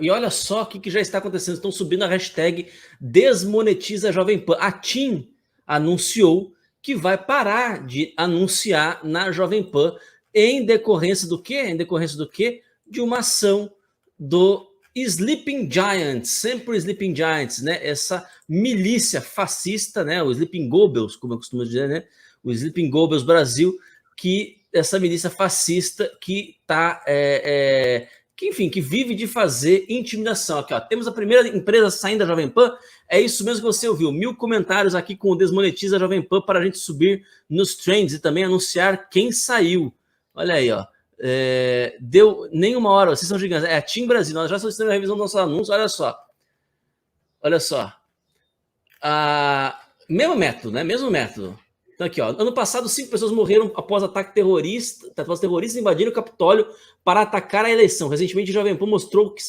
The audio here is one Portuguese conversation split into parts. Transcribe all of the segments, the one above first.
E olha só o que já está acontecendo. Estão subindo a hashtag desmonetiza Jovem Pan. A TIM anunciou que vai parar de anunciar na Jovem Pan em decorrência do quê? Em decorrência do quê? De uma ação do Sleeping Giants, sempre o Sleeping Giants, né? Essa milícia fascista, né? O Sleeping Goebbels, como eu costumo dizer, né? O Sleeping Goebbels Brasil, que essa milícia fascista que está que vive de fazer intimidação. Aqui, ó, temos a primeira empresa saindo da Jovem Pan. É isso mesmo que você ouviu. 1000 comentários aqui com o Desmonetiza Jovem Pan para a gente subir nos trends e também anunciar quem saiu. Olha aí, ó. Deu nem uma hora, vocês são gigantes. É a TIM Brasil, nós já solicitamos a revisão do nosso anúncio. Olha só. Olha só. Mesmo método, né? Mesmo método. Então aqui, ó, ano passado 5 pessoas morreram após ataque terrorista, após terroristas invadirem o Capitólio para atacar a eleição. Recentemente, o Jovem Pan mostrou que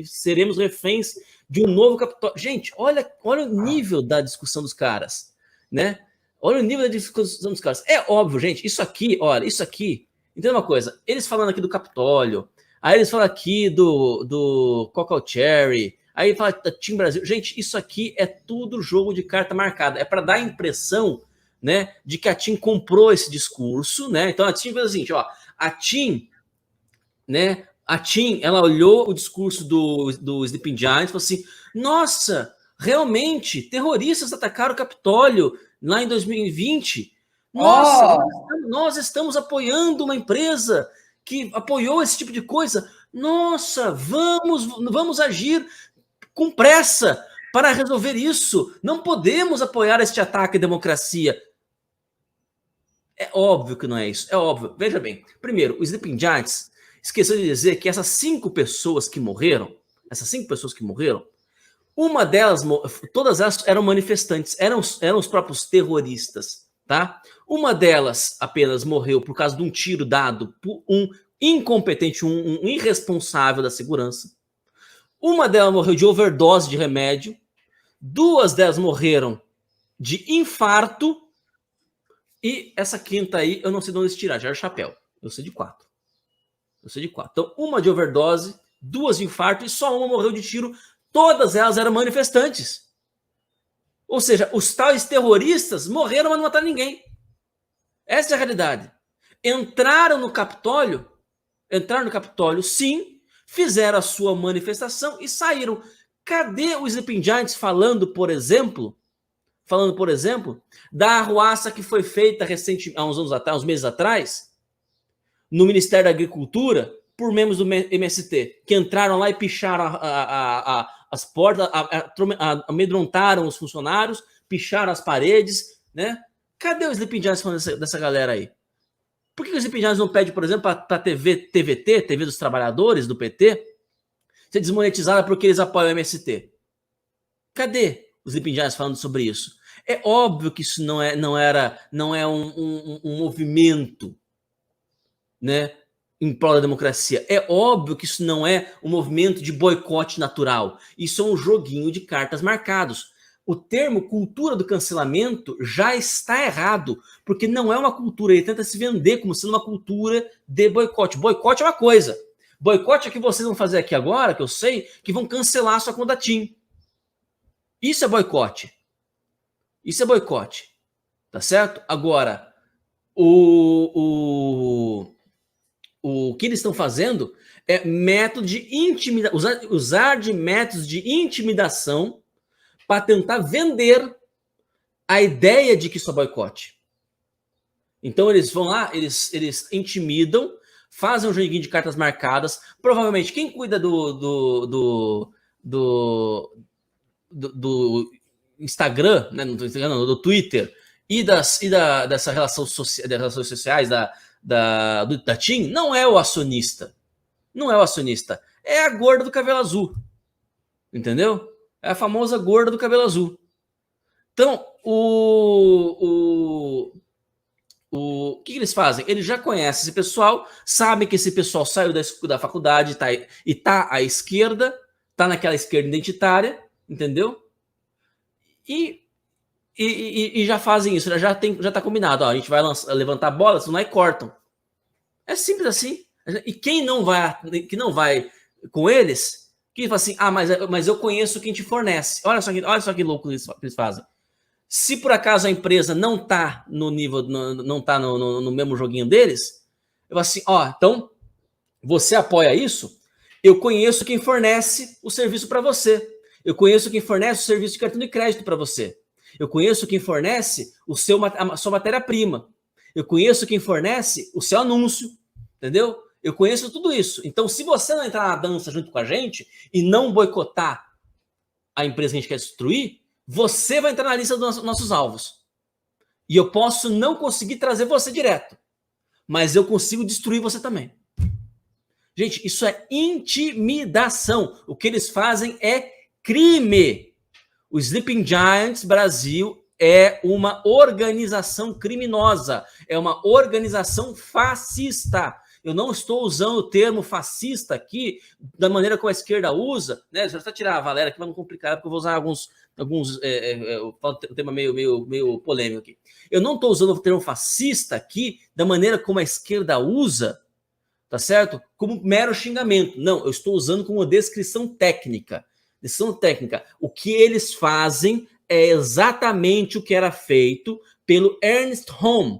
seremos reféns de um novo Capitólio. Gente, olha o nível da discussão dos caras, né? Olha o nível da discussão dos caras. É óbvio, gente, isso aqui, olha, isso aqui, entenda uma coisa, eles falando aqui do Capitólio, aí eles falam aqui do Cocoa Cherry, aí fala da TIM Brasil. Gente, isso aqui é tudo jogo de carta marcada. É para dar a impressão, né, de que a TIM comprou esse discurso, né? Então a TIM fez assim, ó, a TIM, né? A TIM, ela olhou o discurso do Sleeping Giants e falou assim: nossa, realmente, terroristas atacaram o Capitólio lá em 2020. Nossa, nós estamos apoiando uma empresa que apoiou esse tipo de coisa. Nossa, vamos agir com pressa para resolver isso. Não podemos apoiar este ataque à democracia. É óbvio que não é isso. É óbvio. Veja bem. Primeiro, o Sleeping Giants esqueceu de dizer que essas 5 pessoas que morreram, uma delas, todas elas eram manifestantes, eram os próprios terroristas, tá? Uma delas apenas morreu por causa de um tiro dado por um incompetente, um irresponsável da segurança. Uma delas morreu de overdose de remédio. 2 delas morreram de infarto. E essa quinta aí, eu não sei de onde se tirar, já era chapéu. Eu sei de 4. Então, uma de overdose, 2 de infarto e só uma morreu de tiro. Todas elas eram manifestantes. Ou seja, os tais terroristas morreram, mas não mataram ninguém. Essa é a realidade. Entraram no Capitólio, sim, fizeram a sua manifestação e saíram. Cadê os Sleeping Giants falando, por exemplo, da arruaça que foi feita recentemente, há uns meses atrás, no Ministério da Agricultura, por membros do MST, que entraram lá e picharam as portas, amedrontaram os funcionários, picharam as paredes, né? Cadê os Sleeping Giants falando dessa galera aí? Por que os Sleeping Giants não pedem, por exemplo, para a TVT, TV dos Trabalhadores, do PT, ser desmonetizada porque eles apoiam o MST? Cadê os Sleeping Giants falando sobre isso? É óbvio que isso não é um movimento, né, em prol da democracia. É óbvio que isso não é um movimento de boicote natural. Isso é um joguinho de cartas marcados. O termo cultura do cancelamento já está errado, porque não é uma cultura. Ele tenta se vender como sendo uma cultura de boicote. Boicote é uma coisa. Boicote é o que vocês vão fazer aqui agora, que eu sei, que vão cancelar a sua conta TIM. Isso é boicote. Tá certo? Agora, o que eles estão fazendo é método de intimidação, usar de métodos de intimidação para tentar vender a ideia de que isso é boicote. Então eles vão lá, eles intimidam, fazem um joguinho de cartas marcadas. Provavelmente quem cuida do Instagram, né, não, do Twitter e dessa relações sociais da TIM, não é o acionista. É a gorda do cabelo azul. Entendeu? É a famosa gorda do cabelo azul. Então, o que eles fazem? Eles já conhecem esse pessoal, sabem que esse pessoal saiu da faculdade e tá à esquerda, tá naquela esquerda identitária, entendeu? E já fazem isso, já tá combinado. Ó, a gente vai levantar a bola, senão aí cortam. É simples assim. E quem não vai com eles, que fala assim, mas eu conheço quem te fornece. Olha só que louco eles fazem. Se por acaso a empresa não tá no nível, não tá no mesmo joguinho deles, eu falo assim, então você apoia isso? Eu conheço quem fornece o serviço para você. Eu conheço quem fornece o serviço de cartão de crédito para você. Eu conheço quem fornece a sua matéria-prima. Eu conheço quem fornece o seu anúncio, entendeu? Eu conheço tudo isso. Então, se você não entrar na dança junto com a gente e não boicotar a empresa que a gente quer destruir, você vai entrar na lista dos nossos alvos. E eu posso não conseguir trazer você direto, mas eu consigo destruir você também. Gente, isso é intimidação. O que eles fazem é crime. O Sleeping Giants Brasil é uma organização criminosa, é uma organização fascista. Eu não estou usando o termo fascista aqui da maneira como a esquerda usa, né? Deixa eu só tirar a Valéria aqui para não complicar, porque eu vou usar alguns um tema meio polêmico aqui. Eu não estou usando o termo fascista aqui da maneira como a esquerda usa, tá certo? Como mero xingamento. Não, eu estou usando como descrição técnica. Descrição técnica. O que eles fazem é exatamente o que era feito pelo Ernst Röhm,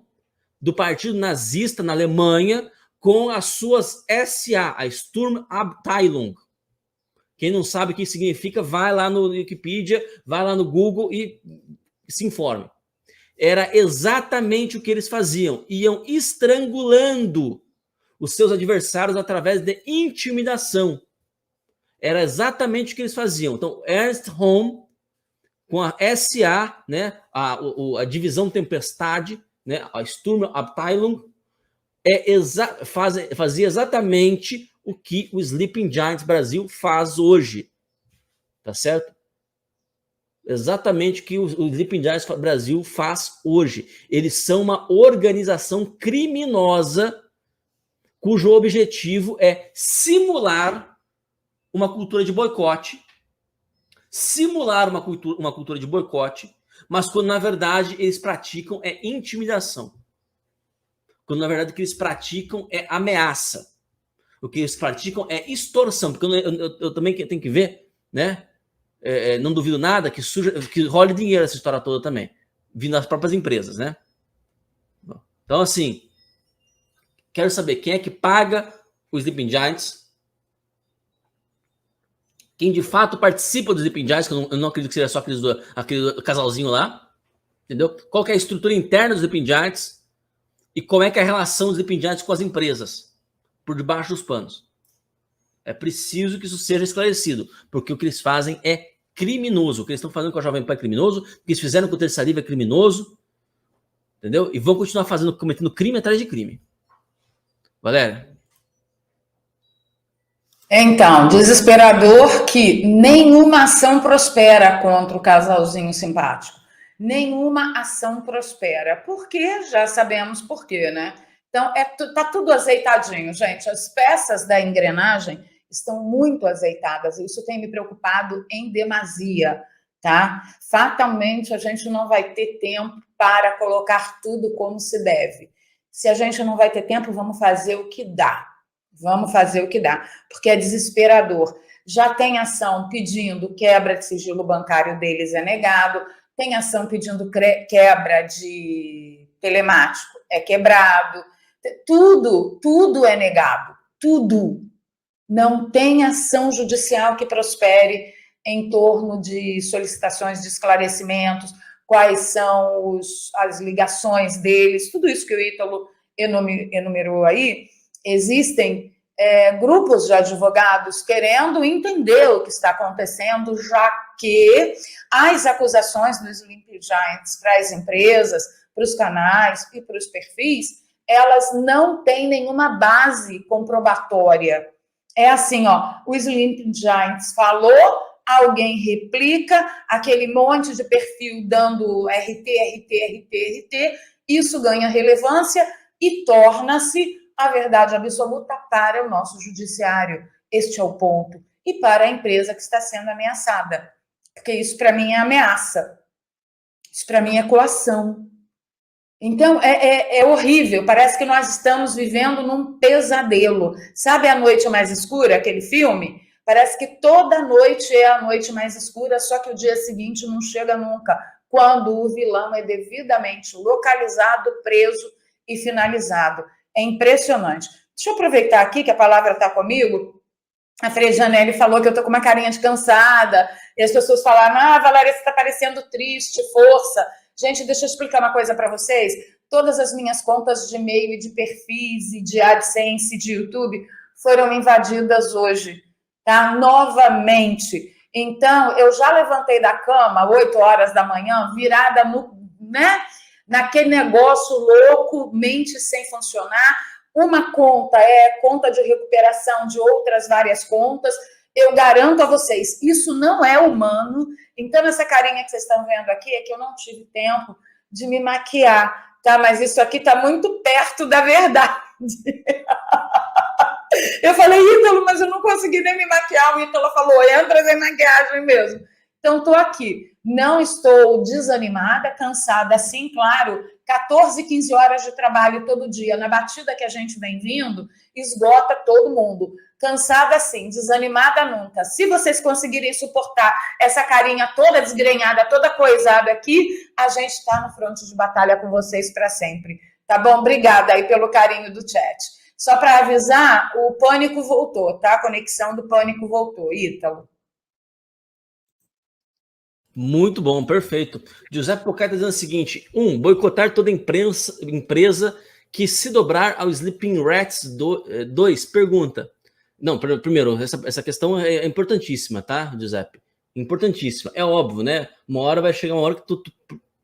do Partido Nazista na Alemanha, com as suas SA, a Sturmabteilung. Quem não sabe o que significa, vai lá no Wikipedia, vai lá no Google e se informe. Era exatamente o que eles faziam. Iam estrangulando os seus adversários através de intimidação. Era exatamente o que eles faziam. Então, Ernst Röhm, com a SA, né, a divisão Tempestade, né, a Sturmabteilung, fazia exatamente o que o Sleeping Giants Brasil faz hoje. Tá certo? Exatamente o que o Sleeping Giants Brasil faz hoje. Eles são uma organização criminosa cujo objetivo é simular uma cultura de boicote, mas quando na verdade eles praticam é intimidação. Quando na verdade o que eles praticam é ameaça. O que eles praticam é extorsão, porque eu também tenho que ver, né? Não duvido nada que role dinheiro essa história toda também, vindo das próprias empresas, né? Então, assim, quero saber quem é que paga os Sleeping Giants, quem de fato participa dos Sleeping Giants, que eu não acredito que seja só aquele casalzinho lá, entendeu? Qual que é a estrutura interna dos Sleeping Giants e como é que é a relação dos Sleeping Giants com as empresas, por debaixo dos panos. É preciso que isso seja esclarecido, porque o que eles fazem é criminoso. O que eles estão fazendo com a Jovem Pan é criminoso, o que eles fizeram com o Terça Livre é criminoso, entendeu? E vão continuar cometendo crime atrás de crime. Valéria? Então, desesperador que nenhuma ação prospera contra o casalzinho simpático. Nenhuma ação prospera. Por quê? Já sabemos por quê, né? Então, tá tudo azeitadinho, gente. As peças da engrenagem estão muito azeitadas. Isso tem me preocupado em demasia, tá? Fatalmente, a gente não vai ter tempo para colocar tudo como se deve. Se a gente não vai ter tempo, vamos fazer o que dá. Vamos fazer o que dá, porque é desesperador. Já tem ação pedindo quebra de sigilo bancário deles, é negado. Tem ação pedindo quebra de telemático, é quebrado. Tudo é negado. Tudo. Não tem ação judicial que prospere em torno de solicitações de esclarecimentos, quais são as ligações deles, tudo isso que o Ítalo enumerou aí. Existem grupos de advogados querendo entender o que está acontecendo, já que as acusações dos Sleeping Giants para as empresas, para os canais e para os perfis, elas não têm nenhuma base comprobatória. É assim, ó, o Sleeping Giants falou, alguém replica, aquele monte de perfil dando RT, isso ganha relevância e torna-se a verdade absoluta para o nosso judiciário. Este é o ponto. E para a empresa que está sendo ameaçada. Porque isso, para mim, é ameaça. Isso, para mim, é coação. Então, é horrível, parece que nós estamos vivendo num pesadelo. Sabe A Noite Mais Escura, aquele filme? Parece que toda noite é a noite mais escura, só que o dia seguinte não chega nunca, quando o vilão é devidamente localizado, preso e finalizado. É impressionante. Deixa eu aproveitar aqui que a palavra está comigo. A Frei Janelli falou que eu estou com uma carinha de cansada, e as pessoas falaram, Valéria, você está parecendo triste, força. Gente, deixa eu explicar uma coisa para vocês. Todas as minhas contas de e-mail e de perfis e de AdSense e de YouTube foram invadidas hoje, tá? Novamente. Então, eu já levantei da cama 8 horas da manhã, virada naquele negócio louco, mente sem funcionar. Uma conta é conta de recuperação de outras várias contas. Eu garanto a vocês, isso não é humano. Então, essa carinha que vocês estão vendo aqui é que eu não tive tempo de me maquiar, tá? Mas isso aqui está muito perto da verdade. Eu falei, Ítalo, mas eu não consegui nem me maquiar. O Ítalo falou, entra sem maquiagem mesmo. Então, estou aqui. Não estou desanimada, cansada, sim, claro. 14, 15 horas de trabalho todo dia, na batida que a gente vem vindo, esgota todo mundo. Cansada sim, desanimada nunca. Se vocês conseguirem suportar essa carinha toda desgrenhada, toda coisada aqui, a gente está no fronte de batalha com vocês para sempre. Tá bom? Obrigada aí pelo carinho do chat. Só para avisar, o pânico voltou, tá? A conexão do pânico voltou. Ítalo. Muito bom, perfeito. Giuseppe Pocai está dizendo o seguinte: boicotar toda empresa que se dobrar ao Sleeping Rats. 2, pergunta. Não, primeiro, essa questão é importantíssima, tá, Giuseppe? Importantíssima. É óbvio, né? Uma hora vai chegar uma hora que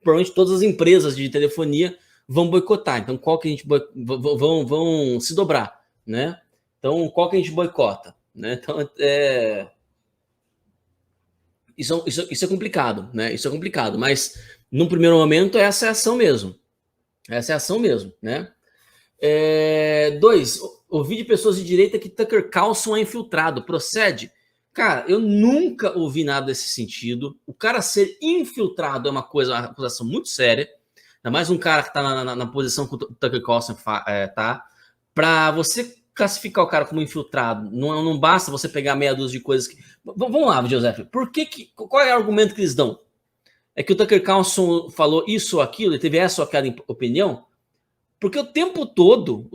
provavelmente todas as empresas de telefonia vão boicotar. Então, qual que a gente vão se dobrar, né? Então, qual que a gente boicota, né? Então, isso é complicado, né? Isso é complicado, mas num primeiro momento essa é a ação mesmo. Essa é a ação mesmo, né? 2, ouvi de pessoas de direita que Tucker Carlson é infiltrado. Procede? Cara, eu nunca ouvi nada desse sentido. O cara ser infiltrado é uma acusação muito séria. Ainda mais um cara que tá na posição que o Tucker Carlson tá. Pra você classificar o cara como infiltrado, não basta você pegar meia dúzia de coisas que... Vamos lá, Joseph. Qual é o argumento que eles dão? É que o Tucker Carlson falou isso ou aquilo, ele teve essa ou aquela opinião? Porque o tempo todo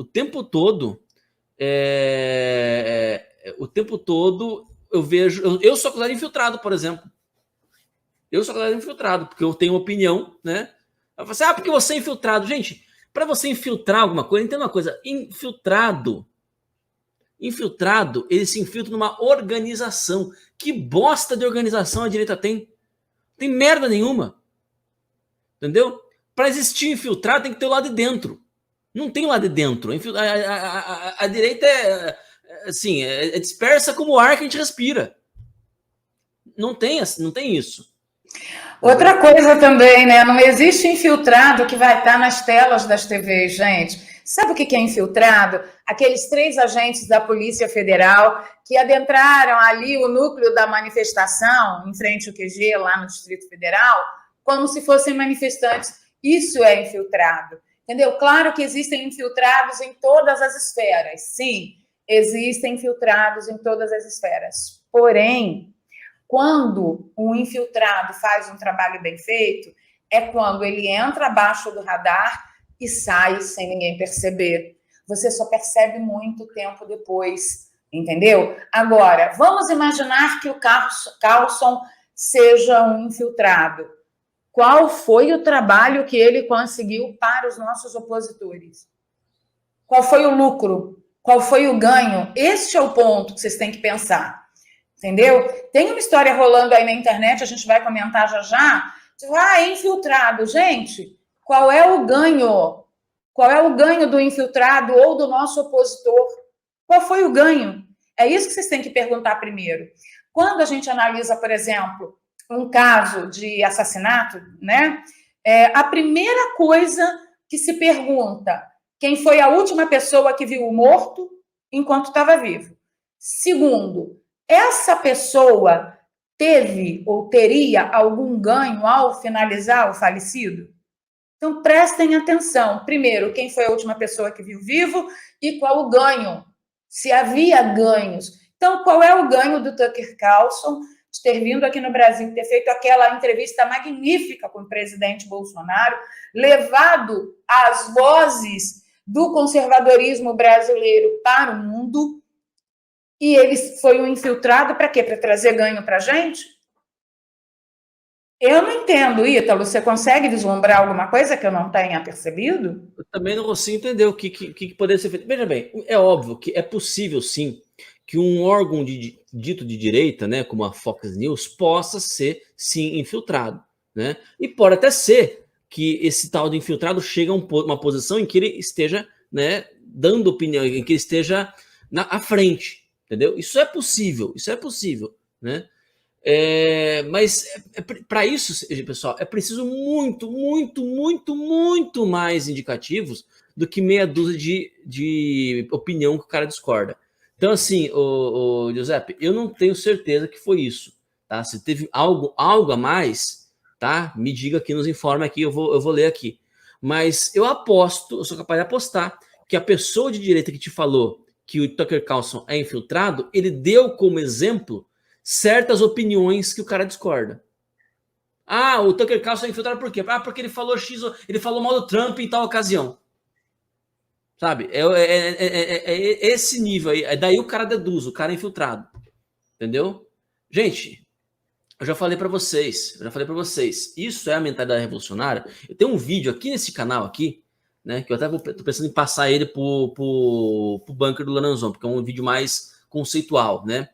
eu vejo... Eu sou acusado de infiltrado, por exemplo. Eu sou acusado de infiltrado, porque eu tenho opinião, né? Eu falo assim, porque você é infiltrado. Gente, para você infiltrar alguma coisa, entenda uma coisa, infiltrado, ele se infiltra numa organização. Que bosta de organização a direita tem? Tem merda nenhuma. Entendeu? Para existir infiltrado tem que ter o lado de dentro. Não tem lá de dentro. A direita é dispersa como o ar que a gente respira. Não tem isso. Outra coisa também, né? Não existe infiltrado que vai estar nas telas das TVs, gente. Sabe o que é infiltrado? Aqueles 3 agentes da Polícia Federal que adentraram ali o núcleo da manifestação, em frente ao QG, lá no Distrito Federal, como se fossem manifestantes. Isso é infiltrado, entendeu? Claro que existem infiltrados em todas as esferas. Sim, existem infiltrados em todas as esferas. Porém, quando um infiltrado faz um trabalho bem feito, é quando ele entra abaixo do radar e sai sem ninguém perceber. Você só percebe muito tempo depois, entendeu? Agora, vamos imaginar que o Carlson seja um infiltrado. Qual foi o trabalho que ele conseguiu para os nossos opositores? Qual foi o lucro? Qual foi o ganho? Este é o ponto que vocês têm que pensar. Entendeu? Tem uma história rolando aí na internet, a gente vai comentar já. Infiltrado. Gente, qual é o ganho? Qual é o ganho do infiltrado ou do nosso opositor? Qual foi o ganho? É isso que vocês têm que perguntar primeiro. Quando a gente analisa, por exemplo, um caso de assassinato, né? A primeira coisa que se pergunta, quem foi a última pessoa que viu o morto enquanto estava vivo? Segundo, essa pessoa teve ou teria algum ganho ao finalizar o falecido? Então, prestem atenção. Primeiro, quem foi a última pessoa que viu vivo e qual o ganho, se havia ganhos. Então, qual é o ganho do Tucker Carlson de ter vindo aqui no Brasil, ter feito aquela entrevista magnífica com o presidente Bolsonaro, levado as vozes do conservadorismo brasileiro para o mundo, e ele foi um infiltrado para quê? Para trazer ganho para a gente? Eu não entendo, Ítalo. Você consegue vislumbrar alguma coisa que eu não tenha percebido? Eu também não consigo entender o que poderia ser feito. Veja bem, é óbvio que é possível, sim, que um órgão dito de direita, né, como a Fox News, possa ser, sim, infiltrado. Né? E pode até ser que esse tal de infiltrado chegue a uma posição em que ele esteja, né, dando opinião, em que ele esteja à frente. Entendeu? Isso é possível, né? Mas para isso, pessoal, é preciso muito mais indicativos do que meia dúzia de opinião que o cara discorda. Então, assim, o Giuseppe, eu não tenho certeza que foi isso. Tá? Se teve algo a mais, tá? Me diga aqui, nos informe aqui, eu vou ler aqui. Mas eu sou capaz de apostar que a pessoa de direita que te falou que o Tucker Carlson é infiltrado, ele deu como exemplo certas opiniões que o cara discorda. Ah, o Tucker Carlson é infiltrado por quê? Ah, porque ele falou ele falou mal do Trump em tal ocasião. Sabe? É esse nível aí. Daí o cara deduz, o cara é infiltrado. Entendeu? Gente, eu já falei para vocês. Isso é a mentalidade revolucionária. Eu tenho um vídeo aqui nesse canal aqui, né? Que eu até tô pensando em passar ele pro bunker do Lananzon, porque é um vídeo mais conceitual, né?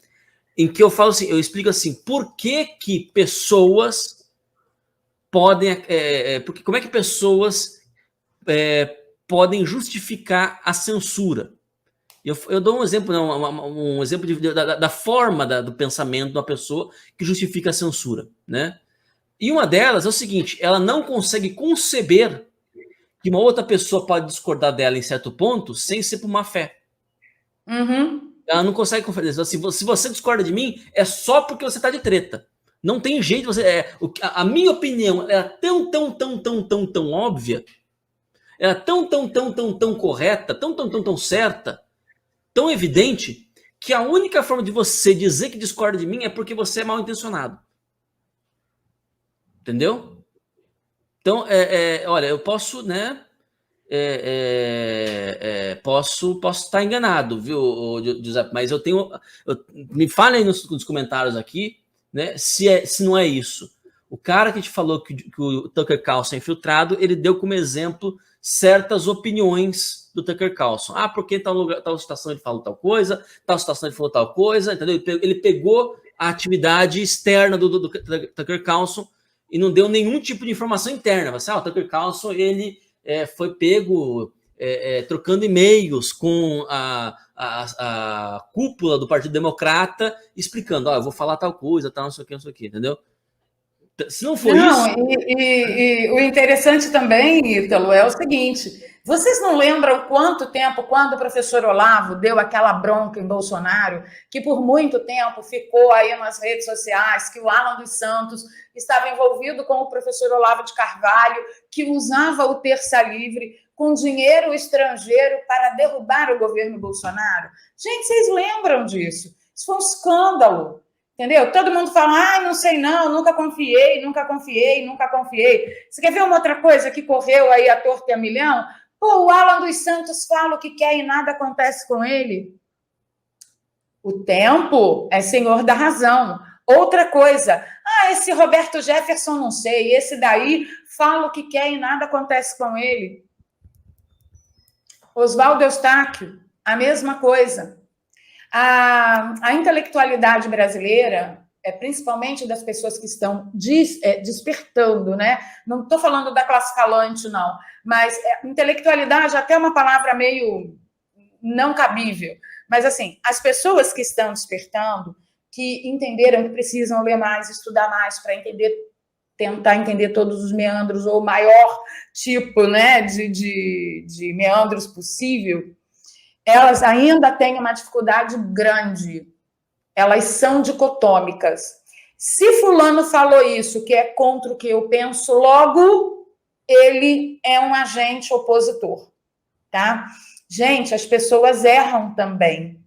Em que eu falo assim, eu explico assim, por que pessoas podem, como é que pessoas podem justificar a censura? Eu dou um exemplo, um exemplo da forma do pensamento de uma pessoa que justifica a censura, né? E uma delas é o seguinte, ela não consegue conceber que uma outra pessoa pode discordar dela em certo ponto sem ser por má fé. Uhum. Ela não consegue conferir. Se você discorda de mim, é só porque você tá de treta. Não tem jeito. A minha opinião é tão óbvia, é tão correta, tão certa, tão evidente, que a única forma de você dizer que discorda de mim é porque você é mal intencionado. Entendeu? Então, olha, eu posso, né? Posso estar enganado, viu, Giuseppe? Mas me falem aí nos comentários aqui, né? Se não é isso. O cara que te falou que o Tucker Carlson é infiltrado, ele deu como exemplo certas opiniões do Tucker Carlson. Ah, porque tal situação ele falou tal coisa, tal situação ele falou tal coisa, entendeu? Ele pegou a atividade externa do Tucker Carlson e não deu nenhum tipo de informação interna. Você, o Tucker Carlson, ele foi pego trocando e-mails com a cúpula do Partido Democrata, explicando, eu vou falar tal coisa, tal, não sei o que, entendeu? Se não for isso... E o interessante também, Ítalo, é o seguinte, vocês não lembram quanto tempo, quando o professor Olavo deu aquela bronca em Bolsonaro, que por muito tempo ficou aí nas redes sociais, que o Alan dos Santos estava envolvido com o professor Olavo de Carvalho, que usava o Terça Livre com dinheiro estrangeiro para derrubar o governo Bolsonaro? Gente, vocês lembram disso? Isso foi um escândalo. Entendeu? Todo mundo fala, não sei não, nunca confiei. Você quer ver uma outra coisa que correu aí à torta e a milhão? Pô, o Alan dos Santos fala o que quer e nada acontece com ele. O tempo é senhor da razão. Outra coisa, esse Roberto Jefferson não sei, esse daí fala o que quer e nada acontece com ele. Oswaldo Eustáquio, a mesma coisa. A intelectualidade brasileira, principalmente das pessoas que estão despertando, né? Não estou falando da classe falante, não, mas intelectualidade até é uma palavra meio não cabível. Mas, assim, as pessoas que estão despertando, que entenderam que precisam ler mais, estudar mais para tentar entender todos os meandros, ou o maior tipo, né, de meandros possível, elas ainda têm uma dificuldade grande. Elas são dicotômicas. Se fulano falou isso, que é contra o que eu penso, logo ele é um agente opositor, tá? Gente, as pessoas erram também.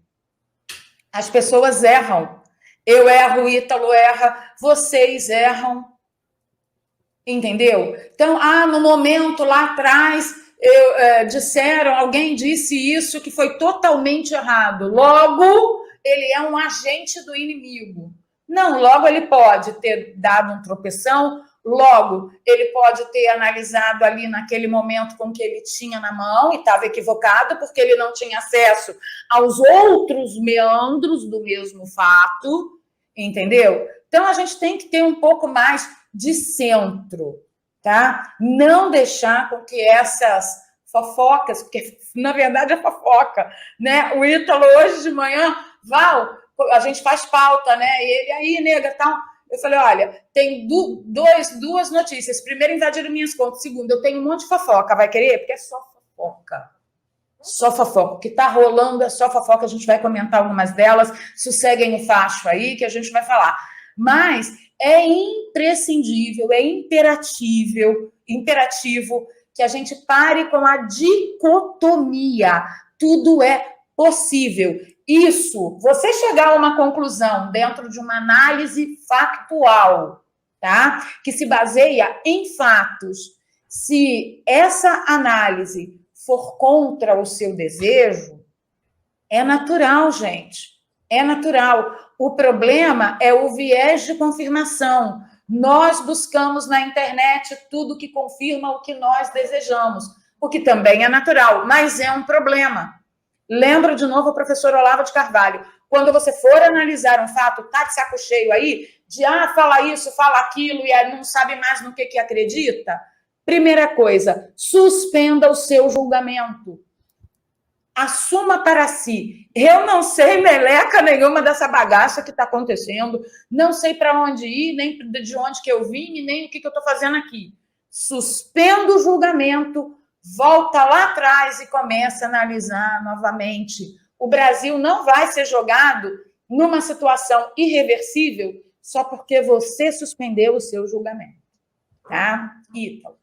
As pessoas erram. Eu erro, o Ítalo erra, vocês erram. Entendeu? Então, no momento lá atrás, alguém disse isso que foi totalmente errado. Logo, ele é um agente do inimigo. Não, logo ele pode ter dado um tropeção, logo ele pode ter analisado ali naquele momento com o que ele tinha na mão e estava equivocado porque ele não tinha acesso aos outros meandros do mesmo fato, entendeu? Então a gente tem que ter um pouco mais de centro, tá? Não deixar com que essas fofocas, porque na verdade é fofoca, né? O Ítalo hoje de manhã, Val, a gente faz pauta, né? E ele aí, nega, tal. Eu falei, olha, tem duas notícias. Primeiro, invadiram minhas contas. Segundo, eu tenho um monte de fofoca. Vai querer? Porque é só fofoca. Só fofoca. O que tá rolando é só fofoca. A gente vai comentar algumas delas. Sosseguem o facho aí que a gente vai falar. Mas é imprescindível, é imperativo que a gente pare com a dicotomia. Tudo é possível. Isso, você chegar a uma conclusão dentro de uma análise factual, tá? Que se baseia em fatos. Se essa análise for contra o seu desejo, é natural, gente. É natural. O problema é o viés de confirmação. Nós buscamos na internet tudo que confirma o que nós desejamos, o que também é natural, mas é um problema. Lembro de novo o professor Olavo de Carvalho. Quando você for analisar um fato, tá de saco cheio aí, de fala isso, fala aquilo, e aí não sabe mais no que acredita, primeira coisa, suspenda o seu julgamento. Assuma para si. Eu não sei meleca nenhuma dessa bagaça que está acontecendo, não sei para onde ir, nem de onde que eu vim, e nem o que eu estou fazendo aqui. Suspenda o julgamento, volta lá atrás e começa a analisar novamente. O Brasil não vai ser jogado numa situação irreversível só porque você suspendeu o seu julgamento. Tá? Ítalo.